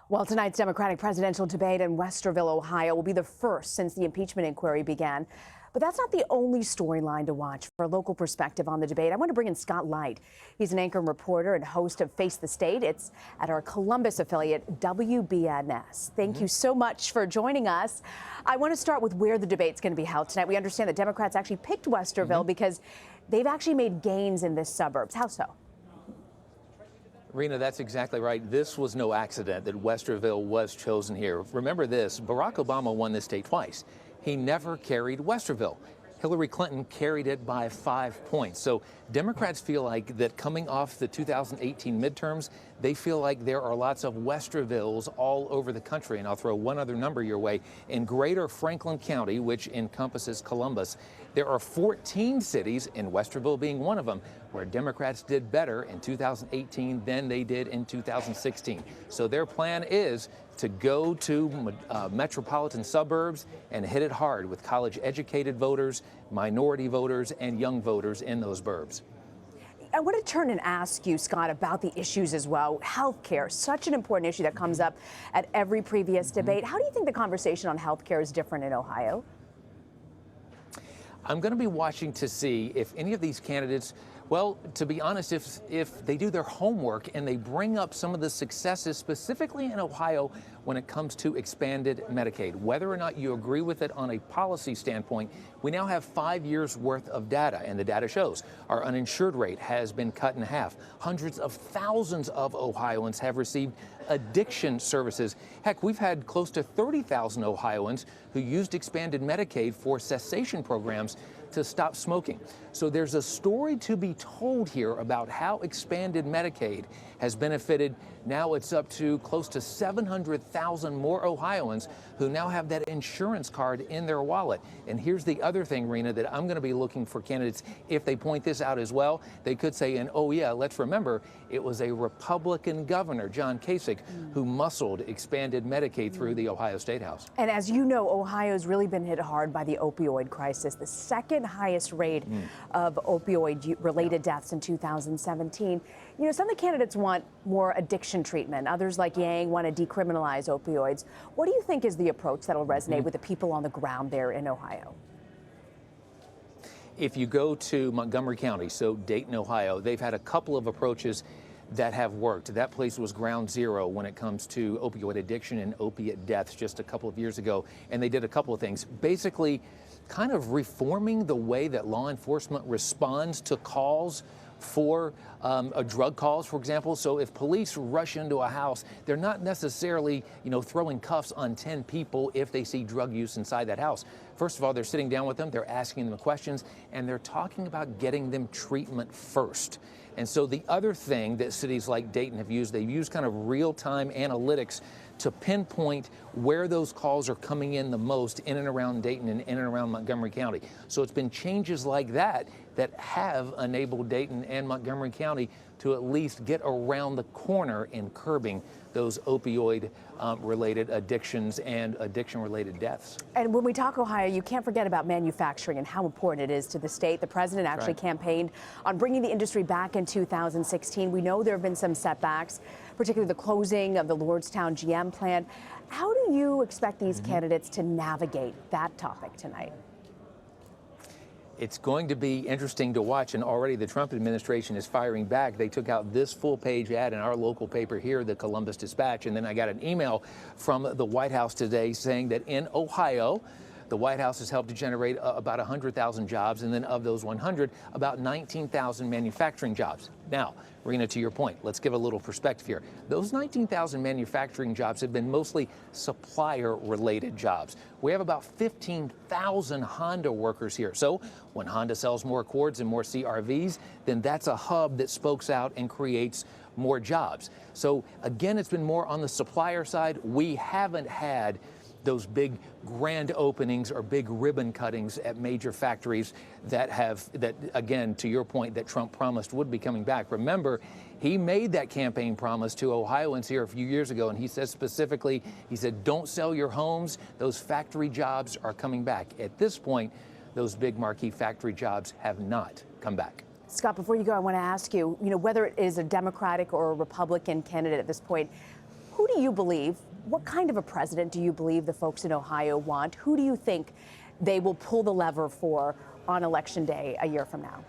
Well, tonight's Democratic presidential debate in Westerville, Ohio, will be the first since the impeachment inquiry began. But that's not the only storyline to watch. For a local perspective on the debate, I want to bring in Scott Light. He's an anchor and reporter and host of Face the State. It's at our Columbus affiliate, WBNS. Thank you so much for joining us. I want to start with where the debate's going to be held tonight. We understand that Democrats actually picked Westerville because they've actually made gains in this suburbs. How so? Rena, that's exactly right. This was no accident that Westerville was chosen here. Remember this, Barack Obama won this state twice. He never carried Westerville. Hillary Clinton carried it by 5 points. So Democrats feel like that coming off the 2018 midterms, they feel like there are lots of Westervilles all over the country. And I'll throw one other number your way. In greater Franklin County, which encompasses Columbus, there are 14 cities, and Westerville being one of them, where Democrats did better in 2018 than they did in 2016. So their plan is to go to metropolitan suburbs and hit it hard with college-educated voters, minority voters, and young voters in those burbs. I want to turn and ask you, Scott, about the issues as well. Health care, such an important issue that comes up at every previous debate. How do you think the conversation on health care is different in Ohio? I'm going to be watching to see if any of these candidates, well, to be honest, if they do their homework and they bring up some of the successes specifically in Ohio when it comes to expanded Medicaid. Whether or not you agree with it on a policy standpoint, we now have 5 years worth of data, and the data shows our uninsured rate has been cut in half. Hundreds of thousands of Ohioans have received addiction services. Heck, we've had close to 30,000 Ohioans who used expanded Medicaid for cessation programs to stop smoking. So there's a story to be told here about how expanded Medicaid has benefited. Now it's up to close to 700,000 more Ohioans who now have that insurance card in their wallet. And here's the other thing, Rena, that I'm going to be looking for candidates, if they point this out as well, they could say, and oh yeah, let's remember, it was a Republican governor, John Kasich, who muscled expanded Medicaid through the Ohio State House. And as you know, Ohio's really been hit hard by the opioid crisis, the second highest rate of opioid-related deaths in 2017. You know, some of the candidates want more addiction treatment. Others, like Yang, want to decriminalize opioids. What do you think is the approach that will resonate with the people on the ground there in Ohio? If you go to Montgomery County, so Dayton, Ohio, they've had a couple of approaches that have worked. That place was ground zero when it comes to opioid addiction and opiate deaths just a couple of years ago. And they did a couple of things. Basically, kind of reforming the way that law enforcement responds to calls for drug calls, for example. So if police rush into a house, they're not necessarily, throwing cuffs on 10 people if they see drug use inside that house. First of all, they're sitting down with them, they're asking them questions, and they're talking about getting them treatment first. And so the other thing that cities like Dayton have used, they've used kind of real-time analytics to pinpoint where those calls are coming in the most in and around Dayton and in and around Montgomery County. So it's been changes like that that have enabled Dayton and Montgomery County to at least get around the corner in curbing those opioid-related addictions and addiction-related deaths. And when we talk Ohio, you can't forget about manufacturing and how important it is to the state. The president actually campaigned on bringing the industry back in 2016. We know there have been some setbacks, particularly the closing of the Lordstown GM plant. How do you expect these candidates to navigate that topic tonight? It's going to be interesting to watch, and already the Trump administration is firing back. They took out this full-page ad in our local paper here, the Columbus Dispatch, and then I got an email from the White House today saying that in Ohio, the White House has helped to generate about 100,000 jobs, and then of those 100, about 19,000 manufacturing jobs. Now, Rena, to your point, let's give a little perspective here. Those 19,000 manufacturing jobs have been mostly supplier-related jobs. We have about 15,000 Honda workers here. So when Honda sells more Accords and more CRVs, then that's a hub that spokes out and creates more jobs. So again, it's been more on the supplier side. We haven't had those big grand openings or big ribbon cuttings at major factories that again, to your point, that Trump promised would be coming back. Remember, he made that campaign promise to Ohioans here a few years ago, and he said specifically, he said, don't sell your homes. Those factory jobs are coming back. At this point, those big marquee factory jobs have not come back. Scott, before you go, I want to ask you, whether it is a Democratic or a Republican candidate at this point, Who do you believe, what kind of a president do you believe the folks in Ohio want? Who do you think they will pull the lever for on Election Day a year from now?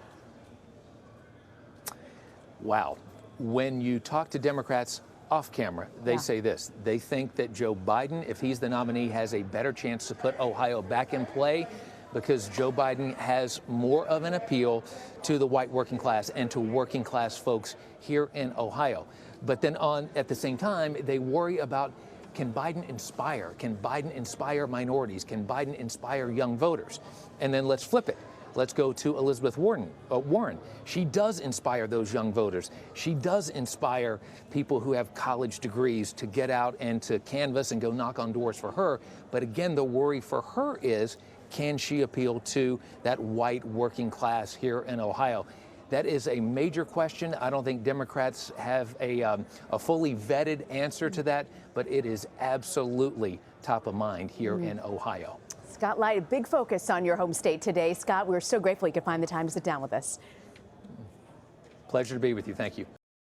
Wow. When you talk to Democrats off camera, they say this. They think that Joe Biden, if he's the nominee, has a better chance to put Ohio back in play because Joe Biden has more of an appeal to the white working class and to working class folks here in Ohio. But then at the same time, they worry about, can Biden inspire? Can Biden inspire minorities? Can Biden inspire young voters? And then let's flip it. Let's go to Elizabeth Warren. She does inspire those young voters. She does inspire people who have college degrees to get out and to canvass and go knock on doors for her. But again, the worry for her is, can she appeal to that white working class here in Ohio? That is a major question. I don't think Democrats have a fully vetted answer to that, but it is absolutely top of mind here in Ohio. Scott Light, a big focus on your home state today. Scott, we're so grateful you could find the time to sit down with us. Pleasure to be with you. Thank you.